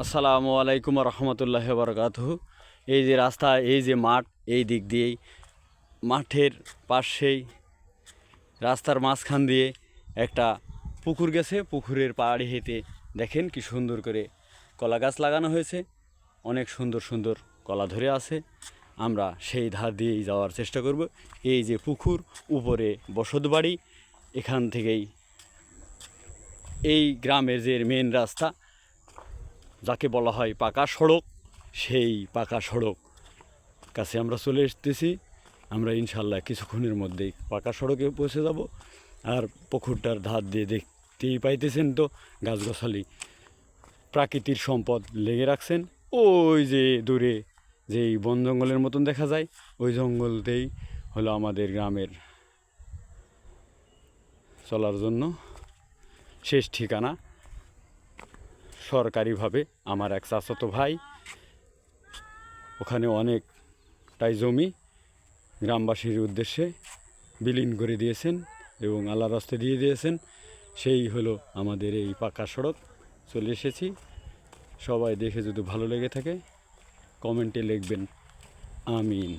আসসালামু আলাইকুম রহমতুল্লাহ বরকাতুহু। এই যে রাস্তা, এই যে মাঠ, এই দিক দিয়েই মাঠের পাশেই রাস্তার মাঝখান দিয়ে একটা পুকুর গেছে। পুকুরের পাড়ে হেঁটে দেখেন কি সুন্দর করে কলা গাছ লাগানো হয়েছে। অনেক সুন্দর সুন্দর কলা ধরে আছে। আমরা সেই ধার দিয়েই যাওয়ার চেষ্টা করব। এই যে পুকুর, উপরে বসত বাড়ি, এখান থেকেই এই গ্রামের যে মেন রাস্তা, যাকে বলা হয় পাকা সড়ক, সেই পাকা সড়ক কাছে আমরা চলে এসেছি। আমরা ইনশাল্লাহ কিছুক্ষণের মধ্যেই পাকা সড়কে পৌঁছে যাব। আর পুকুরটার ধার দিয়ে দেখতেই পাইতেছেন তো, গাছগাছালি, প্রাকৃতিক সম্পদ লেগে রাখছেন। ওই যে দূরে যেই বন জঙ্গলের মতন দেখা যায়, ওই জঙ্গলতেই হলো আমাদের গ্রামের চলার জন্য শেষ ঠিকানা। সরকারিভাবে আমার এক চাচাতো ভাই ওখানে অনেকটাই জমি গ্রামবাসীর উদ্দেশ্যে বিলীন করে দিয়েছেন এবং আল্লাহর রাস্তা দিয়ে দিয়েছেন। সেই হলো আমাদের এই পাকা সড়ক। চলে এসেছি। সবাই দেখে যদি ভালো লেগে থাকে কমেন্টে লিখবেন আমিন।